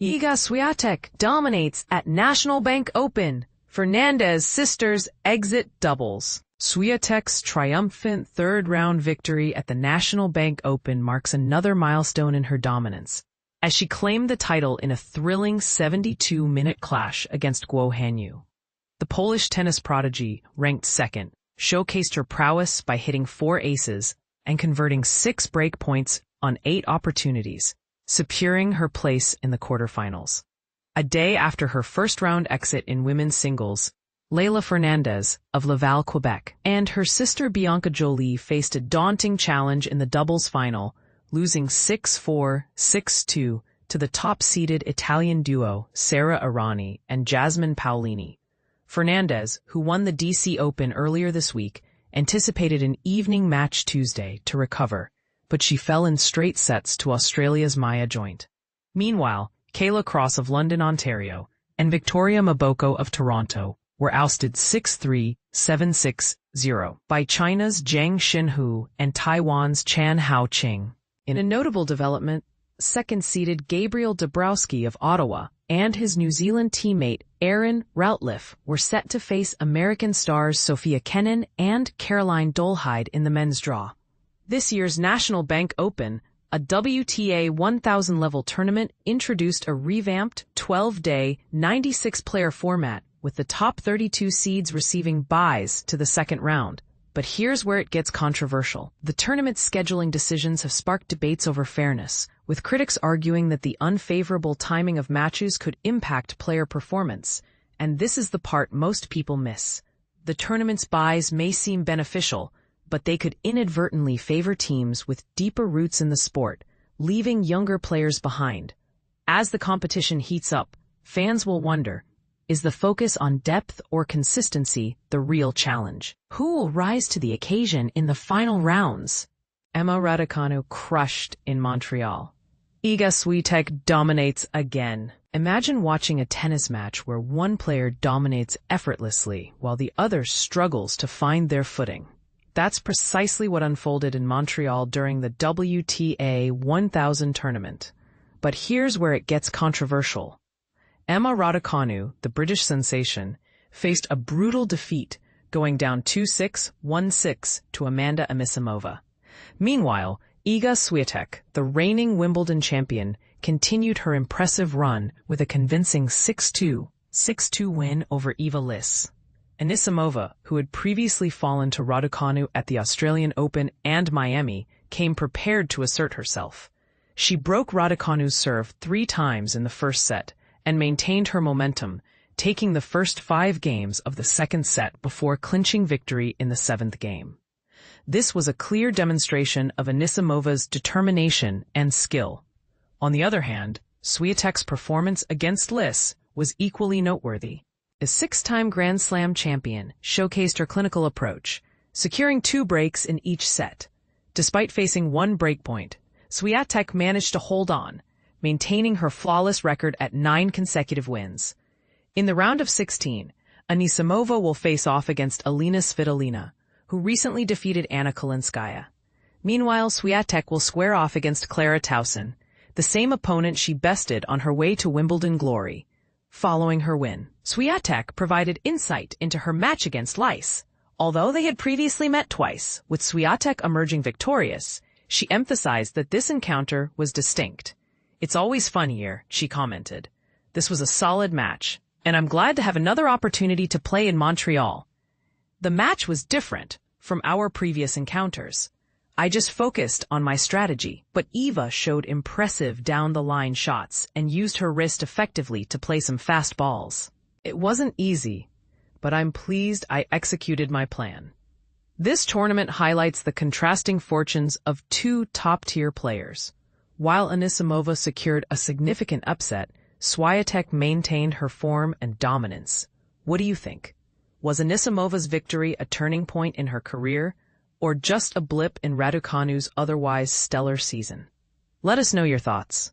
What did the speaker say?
Iga Swiatek dominates at National Bank Open. Fernandez sisters exit doubles. Swiatek's triumphant third-round victory at the National Bank Open marks another milestone in her dominance, as she claimed the title in a thrilling 72-minute clash against Guo Hanyu. The Polish tennis prodigy, ranked second, showcased her prowess by hitting 4 aces and converting 6 break points on 8 opportunities, securing her place in the quarterfinals. A day after her first-round exit in women's singles, Leylah Fernandez of Laval, Quebec, and her sister Bianca Jolie faced a daunting challenge in the doubles final, losing 6-4, 6-2 to the top-seeded Italian duo Sara Errani and Jasmine Paolini. Fernandez, who won the DC Open earlier this week, anticipated an evening match Tuesday to recover, but she fell in straight sets to Australia's Maya Joint. Meanwhile, Kayla Cross of London, Ontario, and Victoria Mboko of Toronto were ousted 6-3, 7-6-0 by China's Zhang Xinhu and Taiwan's Chan Hao-ching. In a notable development, second-seeded Gabriel Dabrowski of Ottawa and his New Zealand teammate Aaron Routliffe were set to face American stars Sophia Kenin and Caroline Dolehide in the men's draw. This year's National Bank Open, a WTA 1000-level tournament, introduced a revamped 12-day, 96-player format with the top 32 seeds receiving byes to the second round. But here's where it gets controversial. The tournament's scheduling decisions have sparked debates over fairness, with critics arguing that the unfavorable timing of matches could impact player performance. And this is the part most people miss. The tournament's byes may seem beneficial, but they could inadvertently favor teams with deeper roots in the sport, leaving younger players behind. As the competition heats up, fans will wonder, is the focus on depth or consistency the real challenge? Who will rise to the occasion in the final rounds? Emma Raducanu crushed in Montreal. Iga Swiatek dominates again. Imagine watching a tennis match where one player dominates effortlessly while the other struggles to find their footing. That's precisely what unfolded in Montreal during the WTA 1000 tournament. But here's where it gets controversial. Emma Raducanu, the British sensation, faced a brutal defeat, going down 2-6, 1-6 to Amanda Anisimova. Meanwhile, Iga Swiatek, the reigning Wimbledon champion, continued her impressive run with a convincing 6-2, 6-2 win over Eva Lys. Anisimova, who had previously fallen to Raducanu at the Australian Open and Miami, came prepared to assert herself. She broke Raducanu's serve 3 times in the first set and maintained her momentum, taking the first 5 games of the second set before clinching victory in the 7th game. This was a clear demonstration of Anisimova's determination and skill. On the other hand, Swiatek's performance against Lys was equally noteworthy. The 6-time Grand Slam champion showcased her clinical approach, securing 2 breaks in each set. Despite facing 1 breakpoint, Swiatek managed to hold on, maintaining her flawless record at 9 consecutive wins. In the round of 16, Anisimova will face off against Alina Svitolina, who recently defeated Anna Kalinskaya. Meanwhile, Swiatek will square off against Clara Tauson, the same opponent she bested on her way to Wimbledon glory. Following her win, Swiatek provided insight into her match against Lys. Although they had previously met twice, with Swiatek emerging victorious, she emphasized that this encounter was distinct. "It's always fun here," she commented. "This was a solid match, and I'm glad to have another opportunity to play in Montreal. The match was different from our previous encounters. I just focused on my strategy, but Eva showed impressive down-the-line shots and used her wrist effectively to play some fast balls. It wasn't easy, but I'm pleased I executed my plan." This tournament highlights the contrasting fortunes of 2 top-tier players. While Anisimova secured a significant upset, Swiatek maintained her form and dominance. What do you think? Was Anisimova's victory a turning point in her career, or just a blip in Raducanu's otherwise stellar season? Let us know your thoughts.